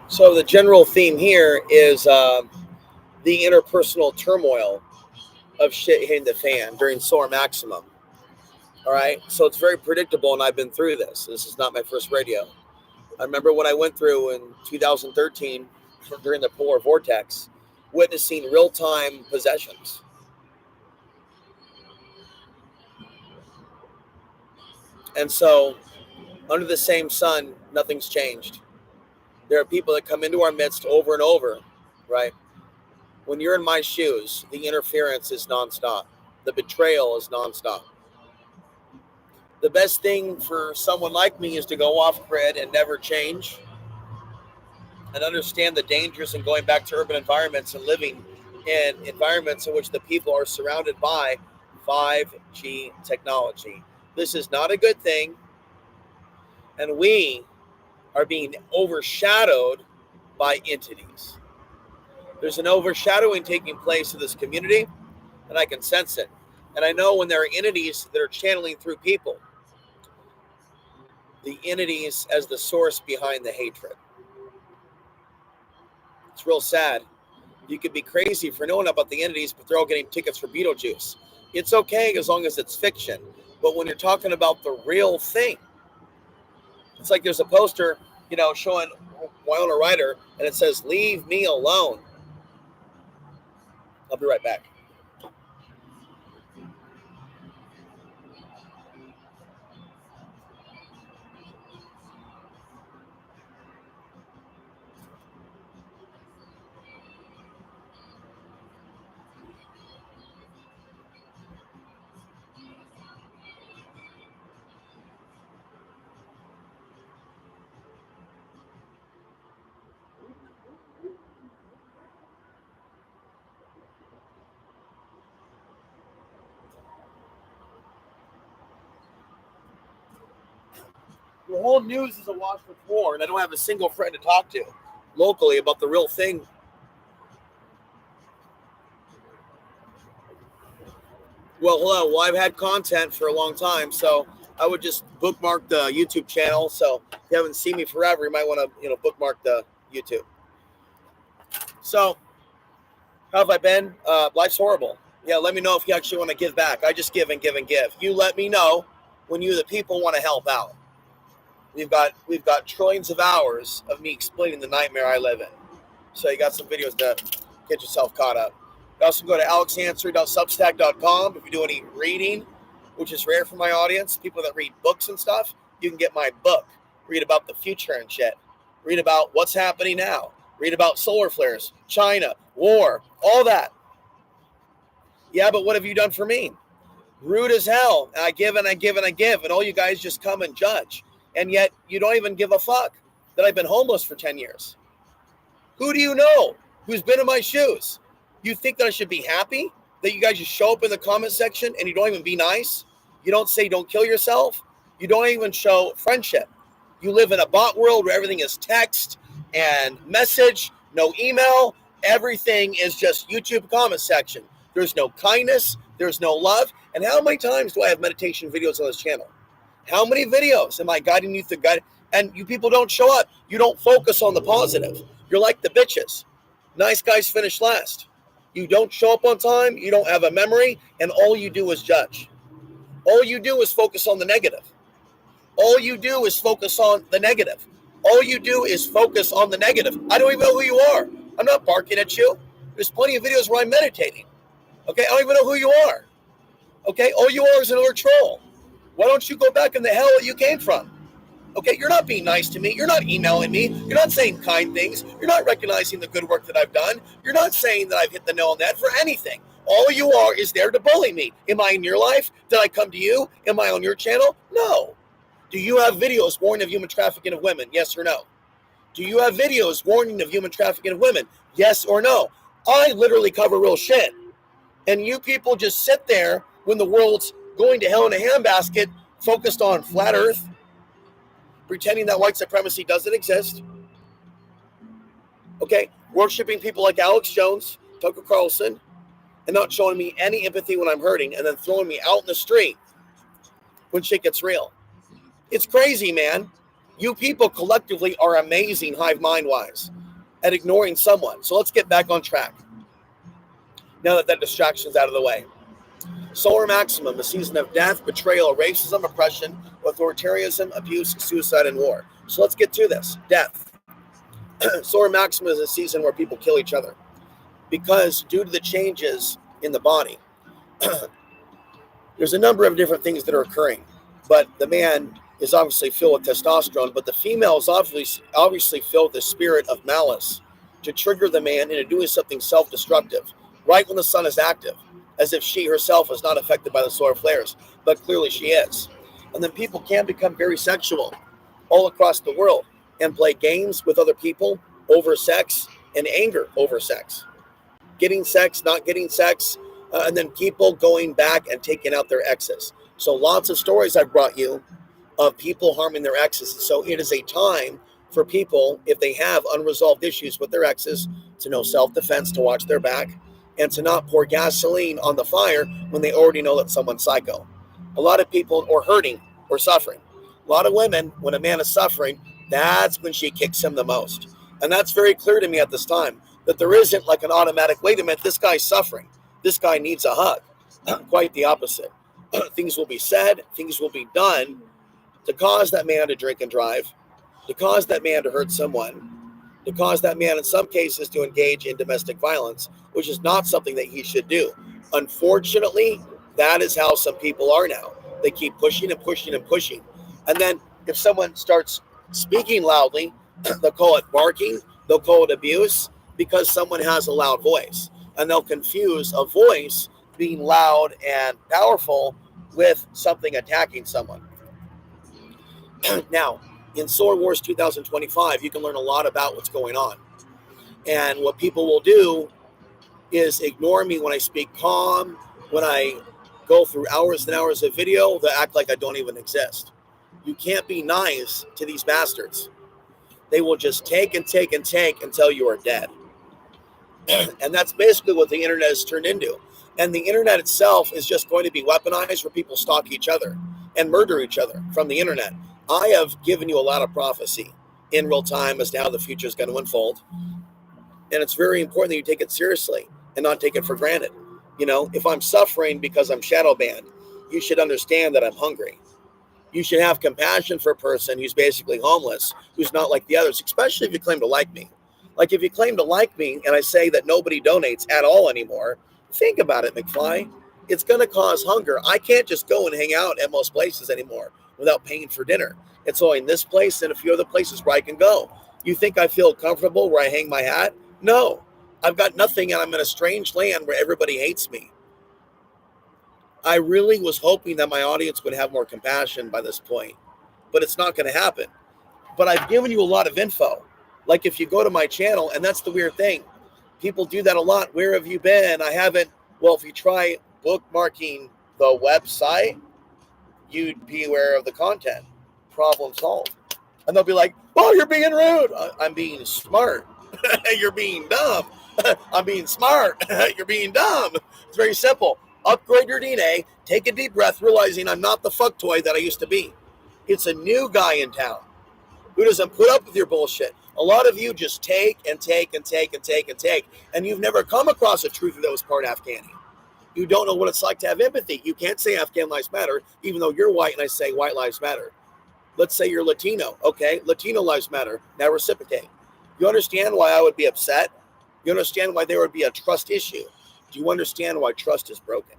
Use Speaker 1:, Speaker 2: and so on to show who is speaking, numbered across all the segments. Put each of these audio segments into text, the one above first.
Speaker 1: So the general theme here is the interpersonal turmoil of shit hitting the fan during solar maximum. All right, so it's very predictable, and I've been through this. This is not my first radio. I remember when I went through in 2013 during the polar vortex, witnessing real-time possessions. And so, under the same sun, nothing's changed. There are people that come into our midst over and over, right? When you're in my shoes, the interference is nonstop. The betrayal is nonstop. The best thing for someone like me is to go off grid and never change and understand the dangers in going back to urban environments and living in environments in which the people are surrounded by 5G technology. This is not a good thing, and we are being overshadowed by entities. There's an overshadowing taking place in this community, and I can sense it. And I know when there are entities that are channeling through people, the entities as the source behind the hatred. It's real sad. You could be crazy for knowing about the entities, but they're all getting tickets for Beetlejuice. It's okay as long as it's fiction. But when you're talking about the real thing, it's like there's a poster, showing Winona Ryder, and it says, "Leave me alone." I'll be right back. The whole news is awash with war, and I don't have a single friend to talk to locally about the real thing. Well, hello. Well, I've had content for a long time, so I would just bookmark the YouTube channel. So if you haven't seen me forever, you might want to, bookmark the YouTube. So, how have I been? Life's horrible. Yeah, let me know if you actually want to give back. I just give and give and give. You let me know when you, the people, want to help out. We've got trillions of hours of me explaining the nightmare I live in. So you got some videos to get yourself caught up. You also go to alexanswer.substack.com if you do any reading, which is rare for my audience. People that read books and stuff, you can get my book. Read about the future and shit. Read about what's happening now. Read about solar flares, China, war, all that. Yeah, but what have you done for me? Rude as hell. And I give and I give and I give, and all you guys just come and judge. And yet you don't even give a fuck that I've been homeless for 10 years. Who do you know who's been in my shoes? You think that I should be happy that you guys just show up in the comment section and you don't even be nice? You don't say don't kill yourself. You don't even show friendship. You live in a bot world where everything is text and message, no email. Everything is just YouTube comment section. There's no kindness. There's no love. And how many times do I have meditation videos on this channel? How many videos am I guiding you through guide? And you people don't show up. You don't focus on the positive. You're like the bitches. Nice guys finish last. You don't show up on time. You don't have a memory. And all you do is judge. All you do is focus on the negative. All you do is focus on the negative. All you do is focus on the negative. I don't even know who you are. I'm not barking at you. There's plenty of videos where I'm meditating. Okay, I don't even know who you are. Okay, all you are is another troll. Why don't you go back in the hell that you came from? Okay, you're not being nice to me. You're not emailing me. You're not saying kind things. You're not recognizing the good work that I've done. You're not saying that I've hit the nail on the head for anything. All you are is there to bully me. Am I in your life? Did I come to you? Am I on your channel? No. Do you have videos warning of human trafficking of women? Yes or no? Do you have videos warning of human trafficking of women? Yes or no? I literally cover real shit. And you people just sit there when the world's going to hell in a handbasket, focused on flat earth, pretending that white supremacy doesn't exist. Okay? Worshipping people like Alex Jones, Tucker Carlson, and not showing me any empathy when I'm hurting, and then throwing me out in the street when shit gets real. It's crazy, man. You people collectively are amazing, hive mind-wise, at ignoring someone. So let's get back on track. Now that that distraction's out of the way. Solar Maximum, a season of death, betrayal, racism, oppression, authoritarianism, abuse, suicide, and war. So let's get to this. Death. Solar Maximum is a season where people kill each other. Because due to the changes in the body, there's a number of different things that are occurring. But the man is obviously filled with testosterone, but the female is obviously filled with the spirit of malice to trigger the man into doing something self-destructive, right when the sun is active, as if she herself is not affected by the solar flares, but clearly she is. And then people can become very sexual all across the world and play games with other people over sex and anger over sex. Getting sex, not getting sex, and then people going back and taking out their exes. So lots of stories I've brought you of people harming their exes. So it is a time for people, if they have unresolved issues with their exes, to know self-defense, to watch their back, and to not pour gasoline on the fire when they already know that someone's psycho. A lot of people are hurting or suffering. A lot of women, when a man is suffering, that's when she kicks him the most. And that's very clear to me at this time, that there isn't like an automatic, wait a minute, this guy's suffering. This guy needs a hug. Quite the opposite. Things will be said, things will be done to cause that man to drink and drive, to cause that man to hurt someone, to cause that man in some cases to engage in domestic violence, which is not something that he should do. Unfortunately, that is how some people are now. They keep pushing and pushing and pushing. And then if someone starts speaking loudly, they'll call it barking, they'll call it abuse, because someone has a loud voice. And they'll confuse a voice being loud and powerful with something attacking someone. Now, in Solar Wars 2025, you can learn a lot about what's going on. And what people will do is ignore me when I speak calm, when I go through hours and hours of video, they act like I don't even exist. You can't be nice to these bastards. They will just take and take and take until you are dead. And that's basically what the internet has turned into. And the internet itself is just going to be weaponized where people stalk each other and murder each other from the internet. I have given you a lot of prophecy in real time as to how the future is going to unfold. And it's very important that you take it seriously and not take it for granted. You know, if I'm suffering because I'm shadow banned, you should understand that I'm hungry. You should have compassion for a person who's basically homeless, who's not like the others, especially if you claim to like me. Like if you claim to like me and I say that nobody donates at all anymore, think about it, McFly. It's going to cause hunger. I can't just go and hang out at most places anymore without paying for dinner. It's only in this place and a few other places where I can go. You think I feel comfortable where I hang my hat? No. I've got nothing and I'm in a strange land where everybody hates me. I really was hoping that my audience would have more compassion by this point, but it's not going to happen. But I've given you a lot of info. Like if you go to my channel, and that's the weird thing. People do that a lot. Where have you been? I haven't. Well, if you try bookmarking the website, you'd be aware of the content. Problem solved. And they'll be like, oh, you're being rude. I'm being smart. You're being dumb. I'm being smart. You're being dumb. It's very simple. Upgrade your DNA. Take a deep breath, realizing I'm not the fuck toy that I used to be. It's a new guy in town who doesn't put up with your bullshit. A lot of you just take and take and take and take and take, and you've never come across a truther that was part Afghani. You don't know what it's like to have empathy. You can't say Afghan lives matter, even though you're white and I say white lives matter. Let's say you're Latino. Okay, Latino lives matter. Now reciprocate. You understand why I would be upset? You understand why there would be a trust issue? Do you understand why trust is broken?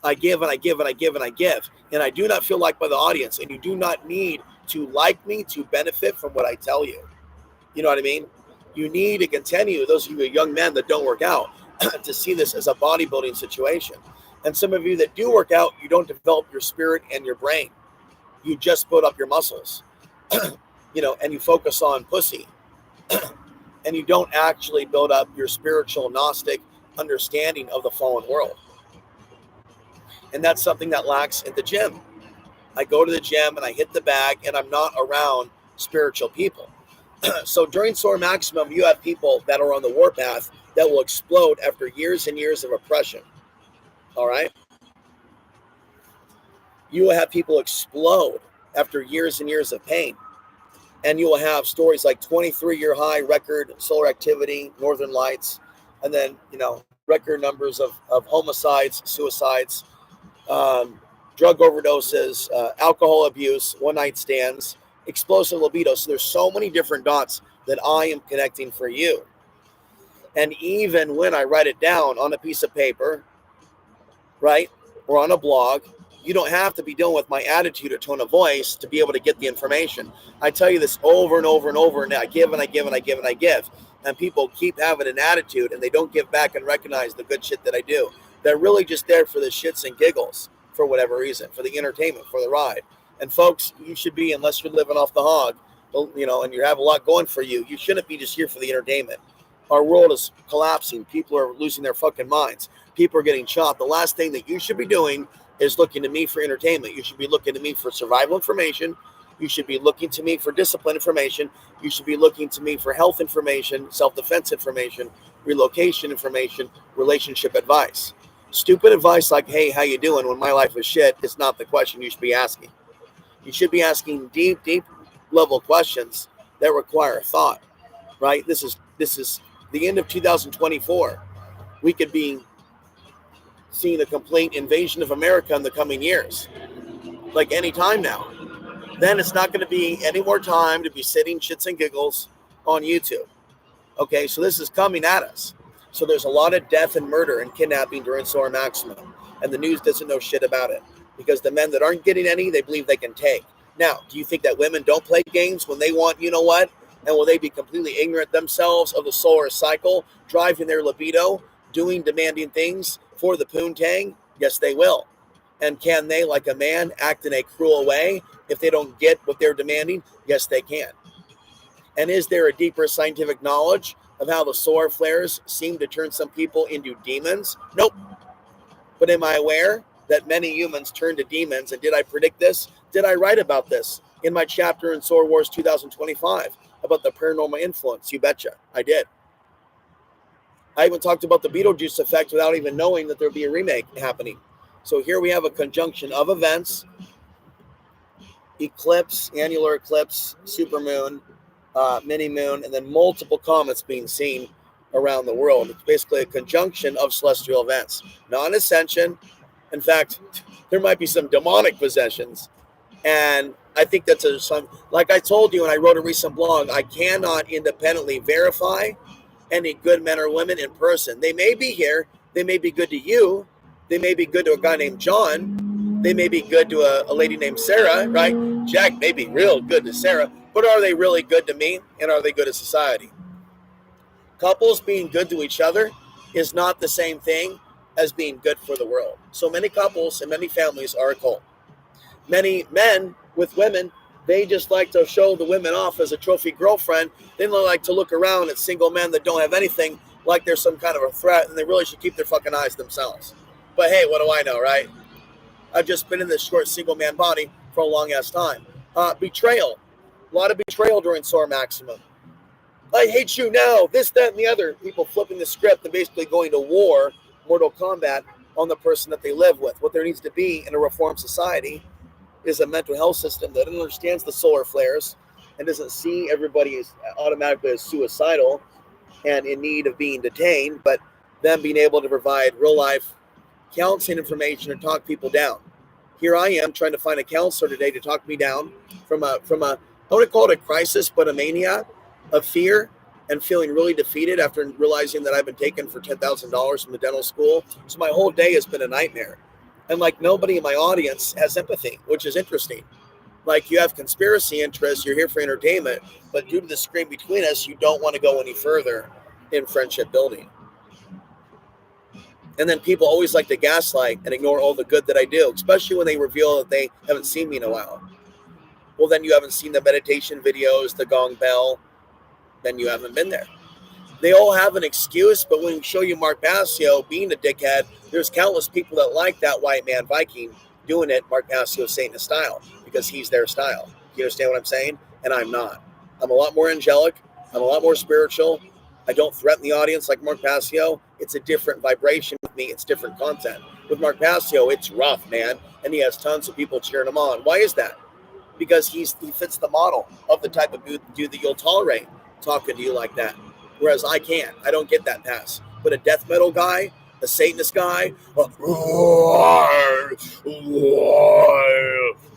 Speaker 1: I give and I give and I give and I give, and I do not feel liked by the audience, and you do not need to like me to benefit from what I tell you. You know what I mean? You need to continue, those of you young men that don't work out, to see this as a bodybuilding situation. And some of you that do work out, you don't develop your spirit and your brain. you just build up your muscles, and you focus on pussy, and you don't actually build up your spiritual Gnostic understanding of the fallen world. And that's something that lacks in the gym. I go to the gym and I hit the bag, and I'm not around spiritual people. So during Solar Maximum, you have people that are on the warpath that will explode after years and years of oppression. All right? You will have people explode after years and years of pain. And you will have stories like 23-year high record solar activity, northern lights, and then, record numbers of homicides, suicides, drug overdoses, alcohol abuse, one-night stands, explosive libido. So there's so many different dots that I am connecting for you. And even when I write it down on a piece of paper, right, or on a blog, you don't have to be dealing with my attitude or tone of voice to be able to get the information. I tell you this over and over and over, and I give and I give and I give and I give. And people keep having an attitude, and they don't give back and recognize the good shit that I do. They're really just there for the shits and giggles, for whatever reason, for the entertainment, for the ride. And folks, you should be, unless you're living off the hog, and you have a lot going for you, you shouldn't be just here for the entertainment. Our world is collapsing. People are losing their fucking minds. People are getting shot. The last thing that you should be doing is looking to me for entertainment. You should be looking to me for survival information. You should be looking to me for discipline information. You should be looking to me for health information, self-defense information, relocation information, relationship advice. Stupid advice like, hey, how you doing when my life is shit is not the question you should be asking. You should be asking deep, deep level questions that require thought, right? This is the end of 2024. We could be seeing a complete invasion of America in the coming years, like any time now. Then it's not going to be any more time to be sitting shits and giggles on YouTube. Okay, so this is coming at us. So there's a lot of death and murder and kidnapping during Solar Maximum, and the news doesn't know shit about it because the men that aren't getting any, they believe they can take. Now, do you think that women don't play games when they want, you know what? And will they be completely ignorant themselves of the solar cycle, driving their libido, doing demanding things for the poontang? Yes, they will. And can they, like a man, act in a cruel way if they don't get what they're demanding? Yes, they can. And is there a deeper scientific knowledge of how the solar flares seem to turn some people into demons? Nope. But am I aware that many humans turn to demons? And did I predict this? Did I write about this in my chapter in Solar Wars 2025 about the paranormal influence? You betcha, I did. I even talked about the Beetlejuice effect without even knowing that there'd be a remake happening. So here we have a conjunction of events: eclipse, annular eclipse, supermoon, mini moon, and then multiple comets being seen around the world. It's basically a conjunction of celestial events, non-ascension. In fact, there might be some demonic possessions. And I think that's like I told you, and I wrote a recent blog, I cannot independently verify any good men or women in person. They may be here. They may be good to you. They may be good to a guy named John. They may be good to a lady named Sarah, right? Jack may be real good to Sarah, but are they really good to me? And are they good to society? Couples being good to each other is not the same thing as being good for the world. So many couples and many families are a cult. Many men with women, they just like to show the women off as a trophy girlfriend. They like to look around at single men that don't have anything like they're some kind of a threat, and they really should keep their fucking eyes to themselves. But hey, what do I know, right? I've just been in this short single man body for a long ass time. Betrayal. A lot of betrayal during Solar Maximum. I hate you now, this, that, and the other. People flipping the script and basically going to war, Mortal Kombat, on the person that they live with. What there needs to be in a reformed society is a mental health system that understands the solar flares and doesn't see everybody as automatically as suicidal and in need of being detained, but them being able to provide real life counseling information and talk people down. Here I am trying to find a counselor today to talk me down from a I wouldn't call it a crisis, but a mania of fear and feeling really defeated after realizing that I've been taken for $10,000 from the dental school. So my whole day has been a nightmare. And like nobody in my audience has empathy, which is interesting. Like you have conspiracy interests, you're here for entertainment, but due to the screen between us, you don't want to go any further in friendship building. And then people always like to gaslight and ignore all the good that I do, especially when they reveal that they haven't seen me in a while. Well, then you haven't seen the meditation videos, the gong bell, then you haven't been there. They all have an excuse, but when we show you Mark Passio being a dickhead, there's countless people that like that white man Viking doing it Mark Passio Satanist style, because he's their style. You understand what I'm saying? And I'm not. I'm a lot more angelic. I'm a lot more spiritual. I don't threaten the audience like Mark Passio. It's a different vibration with me. It's different content. With Mark Passio, it's rough, man. And he has tons of people cheering him on. Why is that? Because he fits the model of the type of dude that you'll tolerate talking to you like that. Whereas I can't. I don't get that pass. But a death metal guy, a Satanist guy,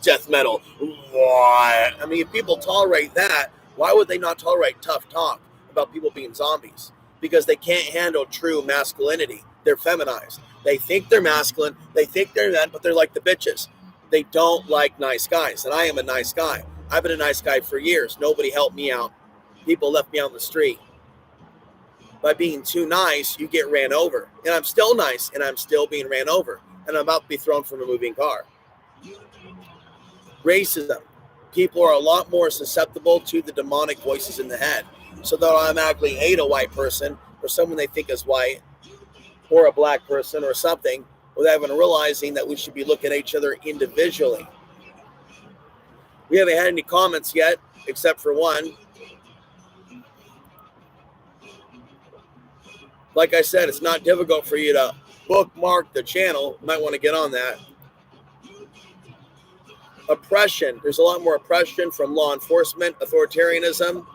Speaker 1: death metal. I mean, if people tolerate that, why would they not tolerate tough talk about people being zombies? Because they can't handle true masculinity. They're feminized. They think they're masculine. They think they're men, but they're like the bitches. They don't like nice guys. And I am a nice guy. I've been a nice guy for years. Nobody helped me out. People left me out on the street. By being too nice, you get ran over. And I'm still nice, and I'm still being ran over. And I'm about to be thrown from a moving car. Racism. People are a lot more susceptible to the demonic voices in the head. So they'll automatically hate a white person or someone they think is white or a black person or something without even realizing that we should be looking at each other individually. We haven't had any comments yet, except for one. Like I said, it's not difficult for you to bookmark the channel. You might want to get on that. Oppression. There's a lot more oppression from law enforcement, authoritarianism,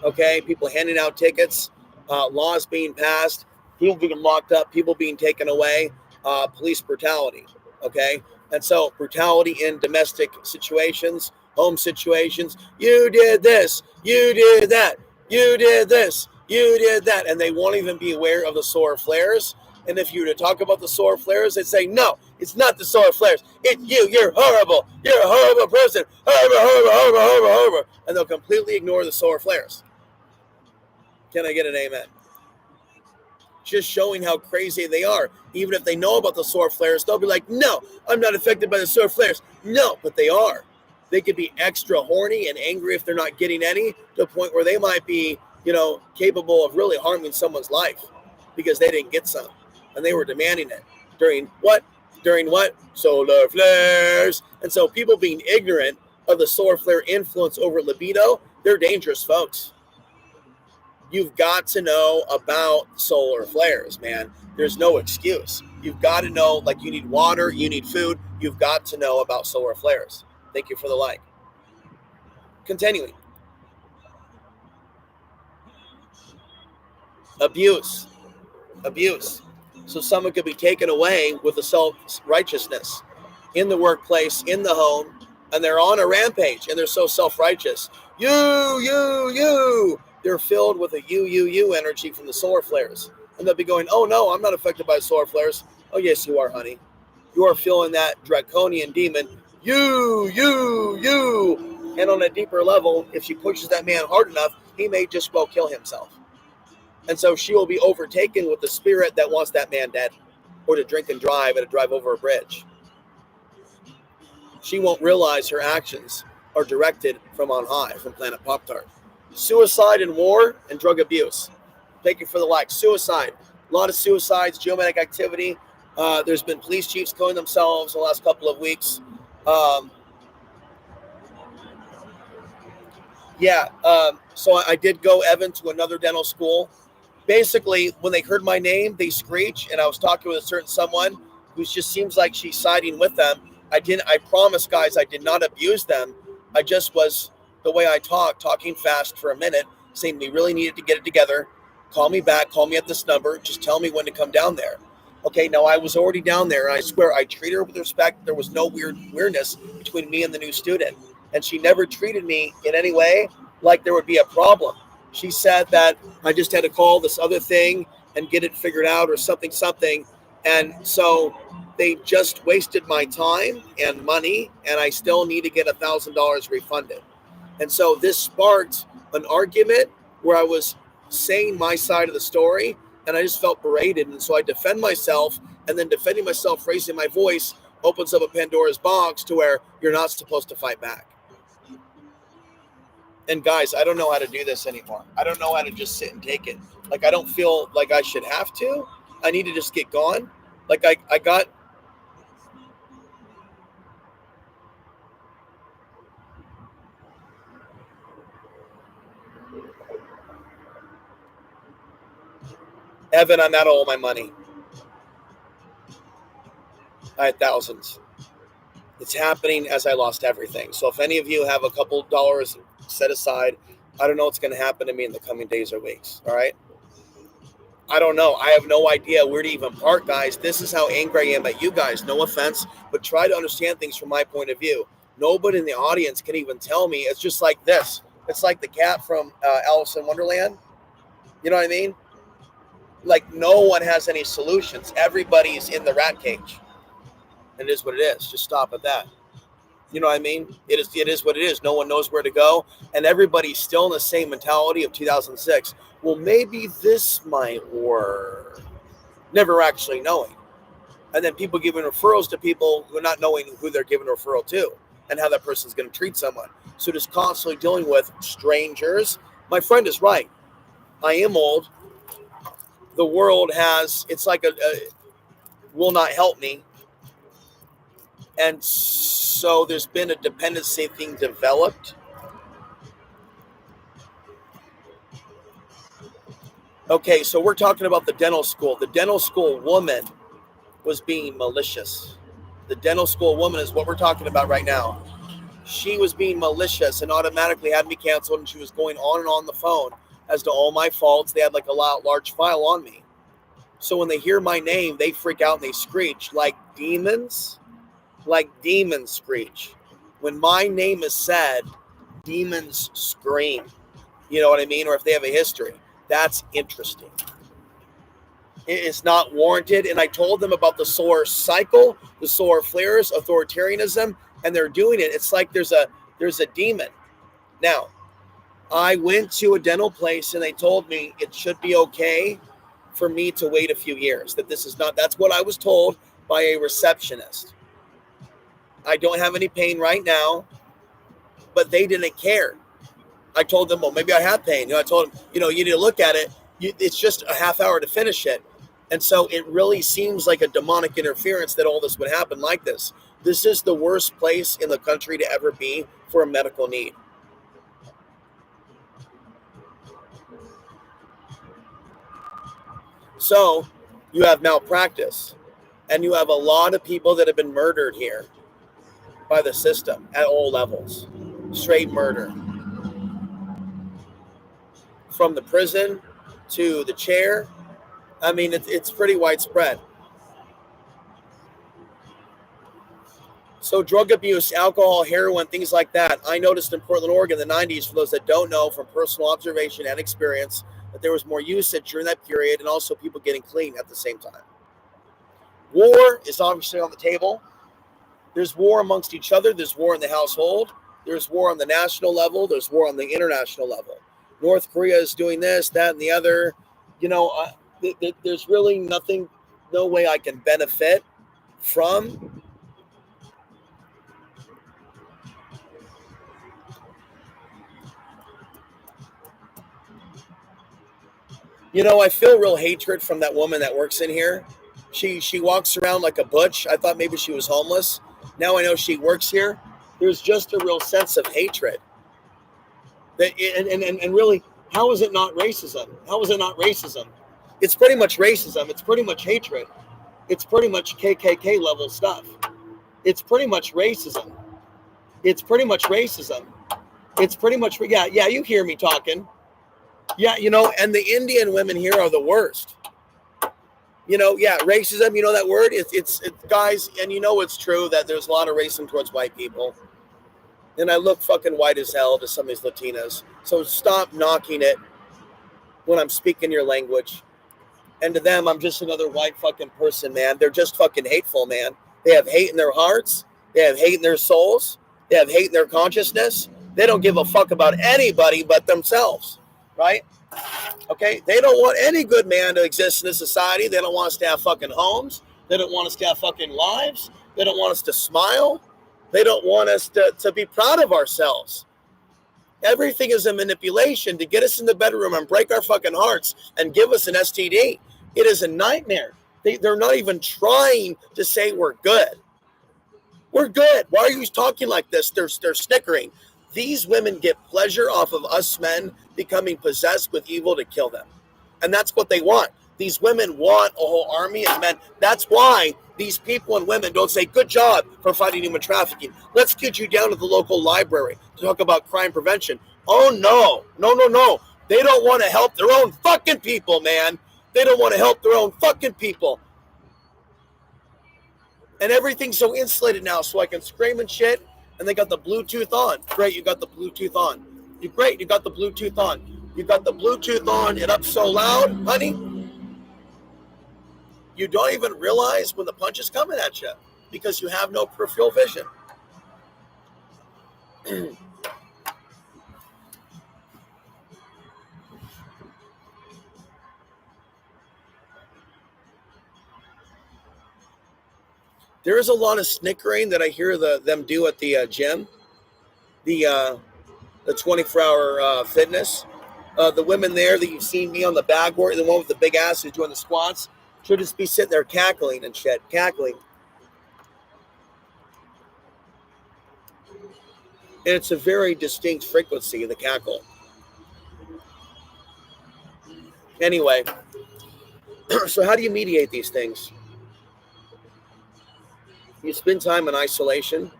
Speaker 1: okay? People handing out tickets, laws being passed, people being locked up, people being taken away, police brutality, okay? And so brutality in domestic situations, home situations. You did this, you did that, you did this, you did that. And they won't even be aware of the solar flares. And if you were to talk about the solar flares, they'd say, no, it's not the solar flares. It's you. You're horrible. You're a horrible person. Horrible, horrible, horrible, horrible, horrible. And they'll completely ignore the solar flares. Can I get an amen? Just showing how crazy they are. Even if they know about the solar flares, they'll be like, no, I'm not affected by the solar flares. No, but they are. They could be extra horny and angry if they're not getting any, to a point where they might be, capable of really harming someone's life because they didn't get some. And they were demanding it. During what? Solar flares. And so people being ignorant of the solar flare influence over libido, they're dangerous folks. You've got to know about solar flares, man. There's no excuse. You've got to know, like, you need water, you need food. You've got to know about solar flares. Thank you for the like. Continuing. Abuse. So someone could be taken away with a self-righteousness in the workplace, in the home, and they're on a rampage, and they're so self-righteous. You. They're filled with a you energy from the solar flares. And they'll be going, oh, no, I'm not affected by solar flares. Oh, yes, you are, honey. You are feeling that draconian demon. You. And on a deeper level, if she pushes that man hard enough, he may just well kill himself. And so she will be overtaken with the spirit that wants that man dead, or to drink and drive and to drive over a bridge. She won't realize her actions are directed from on high, from Planet Pop-Tart. Suicide and war and drug abuse. Thank you for the like. Suicide. A lot of suicides, geomagnetic activity. There's been police chiefs killing themselves the last couple of weeks. So I did go, Evan, to another dental school. Basically, when they heard my name, they screech, and I was talking with a certain someone who just seems like she's siding with them. I promise, guys, I did not abuse them. I just was, the way I talking fast for a minute, saying we really needed to get it together. Call me back, call me at this number, just tell me when to come down there. Okay, now I was already down there, and I swear I treated her with respect. There was no weirdness between me and the new student. And she never treated me in any way like there would be a problem. She said that I just had to call this other thing and get it figured out or something. And so they just wasted my time and money, and I still need to get $1,000 refunded. And so this sparked an argument where I was saying my side of the story, and I just felt berated. And so I defend myself, and then defending myself, raising my voice, opens up a Pandora's box to where you're not supposed to fight back. And guys, I don't know how to do this anymore. I don't know how to just sit and take it. Like, I don't feel like I should have to. I need to just get gone. Like, I got. Evan, I'm out of all my money. I had thousands. It's happening as I lost everything. So if any of you have a couple dollars set aside, I don't know what's going to happen to me in the coming days or weeks. All right. I don't know. I have no idea where to even park, guys. This is how angry I am at you guys. No offense, but try to understand things from my point of view. Nobody in the audience can even tell me. It's just like this. It's like the cat from Alice in Wonderland. You know what I mean? Like, no one has any solutions. Everybody's in the rat cage. And it is what it is. Just stop at that. You know what I mean? It is what it is. No one knows where to go. And everybody's still in the same mentality of 2006. Well, maybe this might work. Never actually knowing. And then people giving referrals to people who are not knowing who they're giving a referral to and how that person's going to treat someone. So just constantly dealing with strangers. My friend is right. I am old. The world has, it's like will not help me. And so there's been a dependency thing developed. Okay, so we're talking about the dental school. The dental school woman was being malicious. The dental school woman is what we're talking about right now. She was being malicious and automatically had me canceled, and she was going on and on the phone as to all my faults. They had like a large file on me. So when they hear my name, they freak out and they screech like demons screech. When my name is said, demons scream. You know what I mean? Or if they have a history. That's interesting. It is not warranted. And I told them about the solar cycle, the solar flares, authoritarianism, and they're doing it. It's like there's a demon. Now, I went to a dental place and they told me it should be okay for me to wait a few years. That this is not, that's what I was told by a receptionist. I don't have any pain right now, but they didn't care. I told them, well, maybe I have pain. I told them, you need to look at it. It's just a half hour to finish it. And so it really seems like a demonic interference that all this would happen like this. This is the worst place in the country to ever be for a medical need. So you have malpractice, and you have a lot of people that have been murdered here by the system at all levels. Straight murder. From the prison to the chair. I mean, it's pretty widespread. So drug abuse, alcohol, heroin, things like that. I noticed in Portland, Oregon in the 90s, for those that don't know from personal observation and experience, that there was more usage during that period and also people getting clean at the same time. War is obviously on the table. There's war amongst each other. There's war in the household. There's war on the national level. There's war on the international level. North Korea is doing this, that, and the other. There's really nothing, no way I can benefit from. I feel real hatred from that woman that works in here. She walks around like a butch. I thought maybe she was homeless. Now I know she works here. There's just a real sense of hatred. And really, how is it not racism? How is it not racism? It's pretty much racism. It's pretty much hatred. It's pretty much KKK level stuff. It's pretty much racism. It's pretty much racism. It's pretty much, yeah, you hear me talking. Yeah, and the Indian women here are the worst. Racism, that word, it's guys, and it's true that there's a lot of racism towards white people. And I look fucking white as hell to some of these Latinas. So stop knocking it when I'm speaking your language. And to them, I'm just another white fucking person, man. They're just fucking hateful, man. They have hate in their hearts. They have hate in their souls. They have hate in their consciousness. They don't give a fuck about anybody but themselves, right? Okay? They don't want any good man to exist in this society. They don't want us to have fucking homes. They don't want us to have fucking lives. They don't want us to smile. They don't want us to be proud of ourselves. Everything is a manipulation to get us in the bedroom and break our fucking hearts and give us an STD. It is a nightmare. They're not even trying to say we're good. We're good. Why are you talking like this? They're snickering. These women get pleasure off of us men becoming possessed with evil to kill them. And that's what they want. These women want a whole army of men. That's why these people and women don't say, good job for fighting human trafficking. Let's get you down to the local library to talk about crime prevention. Oh, no. No. They don't want to help their own fucking people, man. They don't want to help their own fucking people. And everything's so insulated now, so I can scream and shit. And they got the Bluetooth on. Great, you got the Bluetooth on. You got the Bluetooth on. You got the Bluetooth on and up so loud, honey. You don't even realize when the punch is coming at you because you have no peripheral vision. There is a lot of snickering that I hear them do at the gym, the 24-hour fitness. The women there that you've seen me on the bag work, the one with the big ass who's doing the squats, she'll just be sitting there cackling and shit, cackling. And it's a very distinct frequency, the cackle. Anyway, so how do you mediate these things? You spend time in isolation.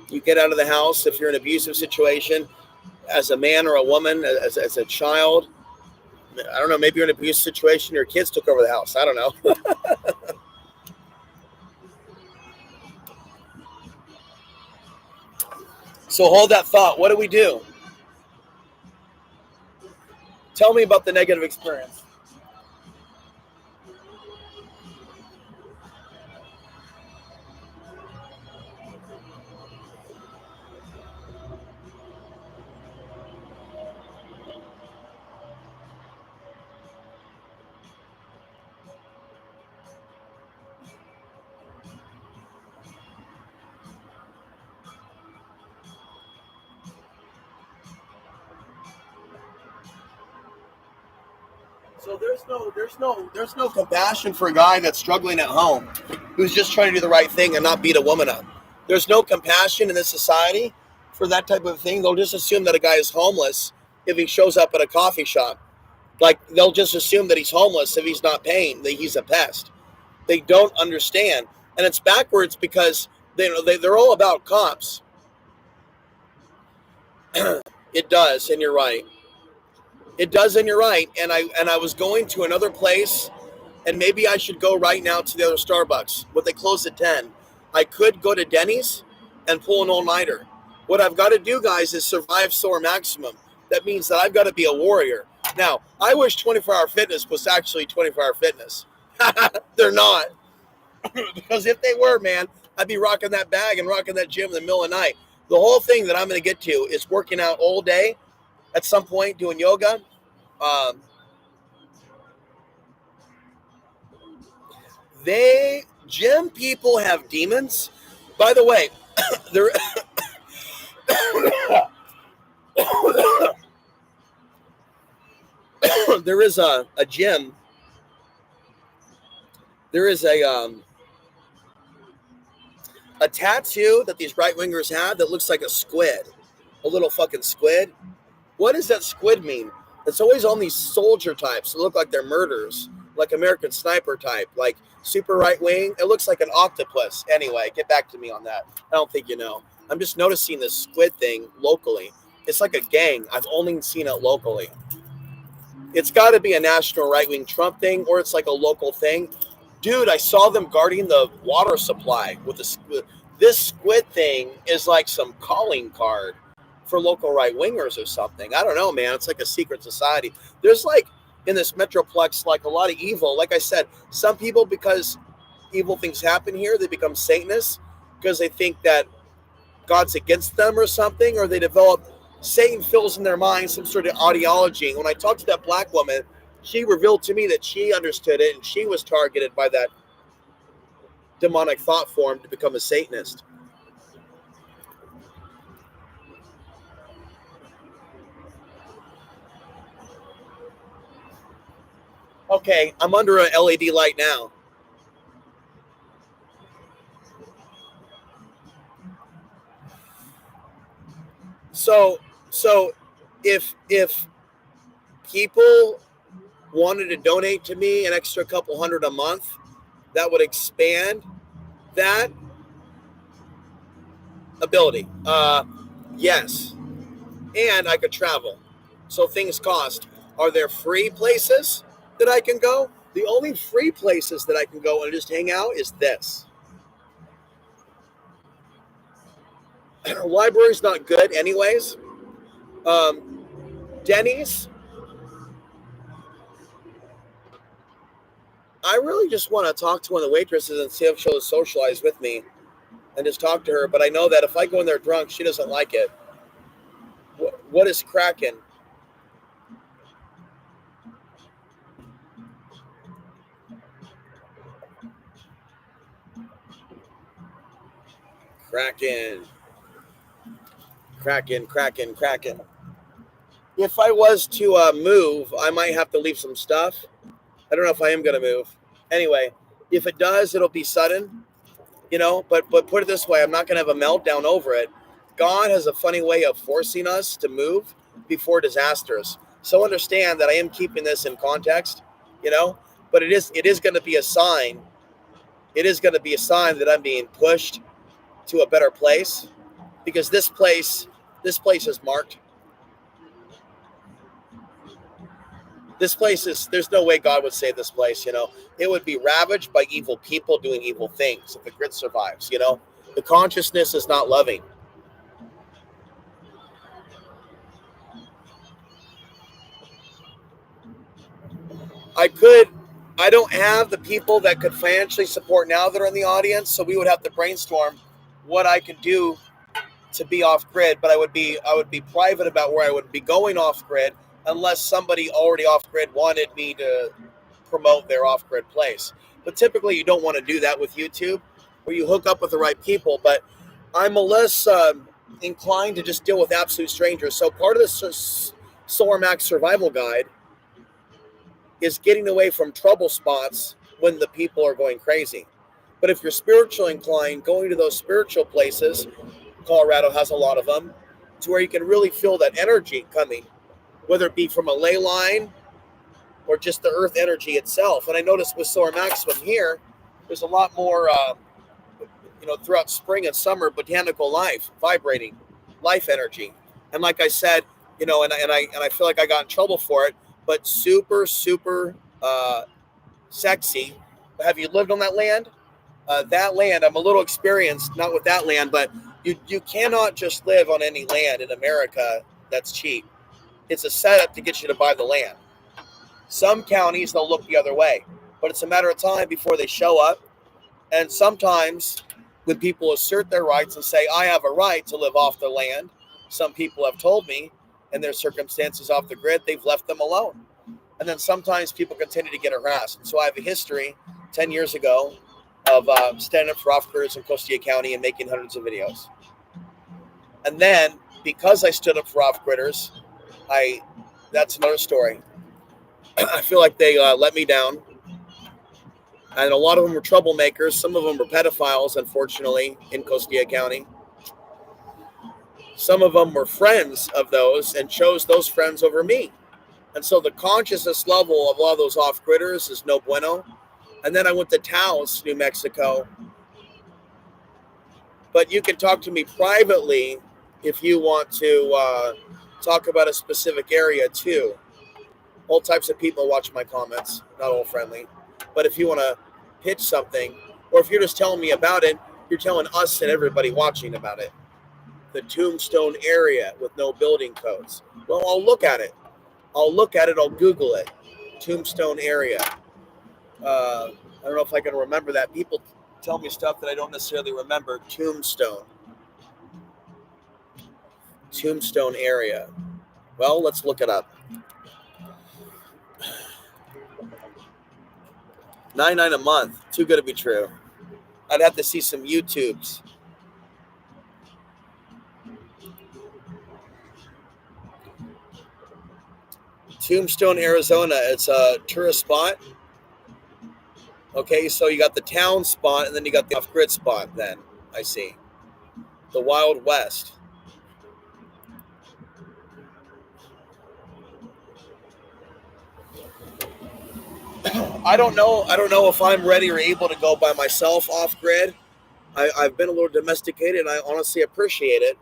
Speaker 1: You get out of the house if you're in an abusive situation, as a man or a woman, as a child. I don't know, maybe you're in an abusive situation, your kids took over the house. I don't know. So hold that thought. What do we do? Tell me about the negative experience. So there's no compassion for a guy that's struggling at home, who's just trying to do the right thing and not beat a woman up. There's no compassion in this society for that type of thing. They'll just assume that a guy is homeless if he shows up at a coffee shop. Like, they'll just assume that he's homeless if he's not paying, that he's a pest. They don't understand. And it's backwards because they're all about cops. It does, and you're right. It does, and you're right. And I was going to another place, and maybe I should go right now to the other Starbucks, but they close at 10. I could go to Denny's and pull an all-nighter. What I've got to do, guys, is survive SOAR maximum. That means that I've got to be a warrior. Now, I wish 24-hour fitness was actually 24-hour fitness. They're not. Because if they were, man, I'd be rocking that bag and rocking that gym in the middle of the night. The whole thing that I'm going to get to is working out all day, at some point doing yoga. Gym people have demons. By the way, there is a gym. There is a tattoo that these right-wingers have that looks like a squid, a little fucking squid. What does that squid mean? It's always on these soldier types that look like they're murderers, like American Sniper type, like super right-wing. It looks like an octopus. Anyway, get back to me on that. I don't think you know. I'm just noticing this squid thing locally. It's like a gang. I've only seen it locally. It's got to be a national right-wing Trump thing, or it's like a local thing. Dude, I saw them guarding the water supply with this squid thing is like some calling card for local right-wingers or something. I don't know, man. It's like a secret society. There's like, in this Metroplex, like a lot of evil. Like I said, some people, because evil things happen here, they become Satanists because they think that God's against them or something, or they develop, Satan fills in their mind some sort of ideology. When I talked to that black woman, she revealed to me that she understood it and she was targeted by that demonic thought form to become a Satanist. Okay, I'm under an LED light now. So if people wanted to donate to me an extra couple hundred a month, that would expand that ability. Yes, and I could travel. So things cost. Are there free places that I can go? The only free places that I can go and just hang out is this. Library's not good, anyways. Um, Denny's. I really just want to talk to one of the waitresses and see if she'll socialize with me and just talk to her. But I know that if I go in there drunk, she doesn't like it. What is cracking? Cracking, cracking. If I was to move, I might have to leave some stuff. I don't know if I am going to move. Anyway, if it does, it'll be sudden, But put it this way, I'm not going to have a meltdown over it. God has a funny way of forcing us to move before disasters. So understand that I am keeping this in context, But it is going to be a sign. It is going to be a sign that I'm being pushed to a better place because this place is marked. This place is, there's no way God would save this place. It would be ravaged by evil people doing evil things if the grid survives. The consciousness is not loving. I don't have the people that could financially support now that are in the audience, so we would have to brainstorm what I could do to be off grid, but I would be private about where I would be going off grid unless somebody already off grid wanted me to promote their off grid place. But typically you don't want to do that with YouTube where you hook up with the right people, but I'm a less inclined to just deal with absolute strangers. So part of the Solar Max survival guide is getting away from trouble spots when the people are going crazy. But if you're spiritually inclined, going to those spiritual places, Colorado has a lot of them, to where you can really feel that energy coming, whether it be from a ley line or just the earth energy itself. And I noticed with Solar Maximum here, there's a lot more, throughout spring and summer, botanical life, vibrating life energy. And like I said, and I feel like I got in trouble for it, but super, super sexy. Have you lived on that land? That land, I'm a little experienced, not with that land, but you cannot just live on any land in America that's cheap. It's a setup to get you to buy the land. Some counties, they'll look the other way, but it's a matter of time before they show up. And sometimes when people assert their rights and say, I have a right to live off the land, some people have told me in their circumstances off the grid, they've left them alone. And then sometimes people continue to get harassed. And so I have a history 10 years ago of standing up for off-gridders in Costilla County and making hundreds of videos. And then because I stood up for off-gridders, that's another story. I feel like they let me down. And a lot of them were troublemakers. Some of them were pedophiles, unfortunately, in Costilla County. Some of them were friends of those and chose those friends over me. And so the consciousness level of all those off-gridders is no bueno. And then I went to Taos, New Mexico. But you can talk to me privately if you want to talk about a specific area too. All types of people watch my comments, not all friendly. But if you want to pitch something, or if you're just telling me about it, you're telling us and everybody watching about it. The Tombstone area with no building codes. Well, I'll look at it. I'll Google it. Tombstone area. I don't know if I can remember that. People tell me stuff that I don't necessarily remember. Tombstone area. Well, let's look it up. 99 a month. Too good to be true. I'd have to see some YouTubes. Tombstone, Arizona. It's a tourist spot. Okay, so you got the town spot, and then you got the off-grid spot. Then I see the Wild West. I don't know. I don't know if I'm ready or able to go by myself off-grid. I've been a little domesticated, and I honestly appreciate it.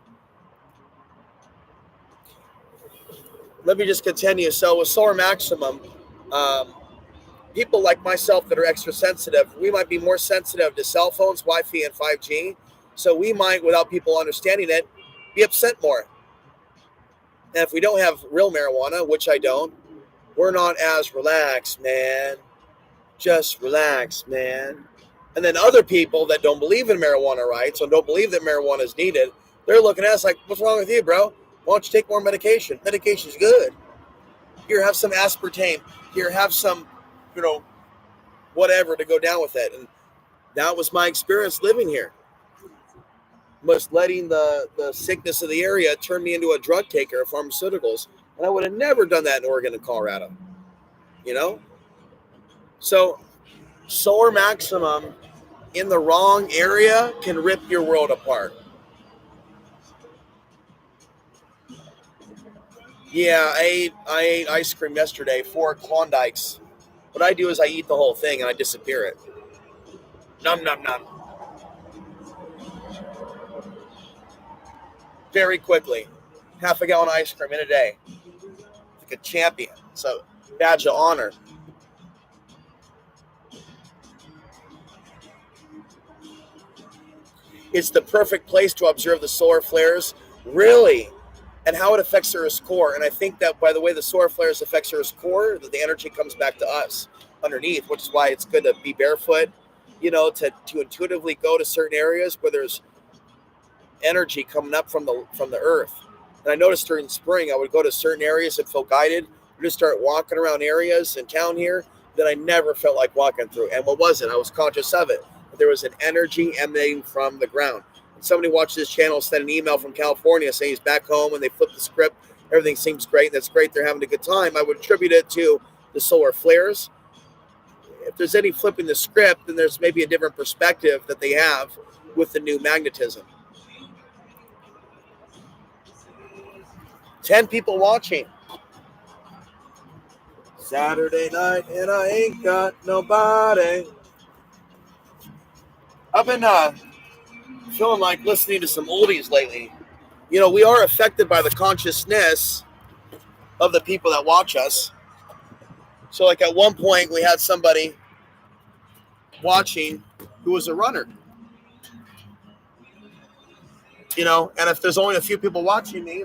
Speaker 1: Let me just continue. So with Solar Maximum, um, people like myself that are extra sensitive, we might be more sensitive to cell phones, Wi-Fi, and 5G. So we might, without people understanding it, be upset more. And if we don't have real marijuana, which I don't, we're not as relaxed, man. Just relax, man. And then other people that don't believe in marijuana rights or don't believe that marijuana is needed, they're looking at us like, what's wrong with you, bro? Why don't you take more medication? Medication's good. Here, have some aspartame. Here, have some, whatever to go down with it. And that was my experience living here. Was letting the sickness of the area turn me into a drug taker of pharmaceuticals. And I would have never done that in Oregon and Colorado. So Solar Maximum in the wrong area can rip your world apart. Yeah, I ate ice cream yesterday, 4 Klondikes. What I do is I eat the whole thing and I disappear it. Num, num, num. Very quickly. Half a gallon of ice cream in a day. Like a champion. So, badge of honor. It's the perfect place to observe the solar flares. Really? And how it affects Earth's core. And I think that, by the way, the solar flares affects Earth's core, that the energy comes back to us underneath, which is why it's good to be barefoot, to intuitively go to certain areas where there's energy coming up from the earth. And I noticed during spring, I would go to certain areas and feel guided. I just start walking around areas in town here that I never felt like walking through. And what was it? I was conscious of it. There was an energy emanating from the ground. Somebody watched this channel, sent an email from California saying he's back home and they flipped the script. Everything seems great. That's great. They're having a good time. I would attribute it to the solar flares. If there's any flipping the script, then there's maybe a different perspective that they have with the new magnetism. 10 people watching. Saturday night and I ain't got nobody. I've been feeling like listening to some oldies lately. We are affected by the consciousness of the people that watch us. So like at one point we had somebody watching who was a runner. And if there's only a few people watching me,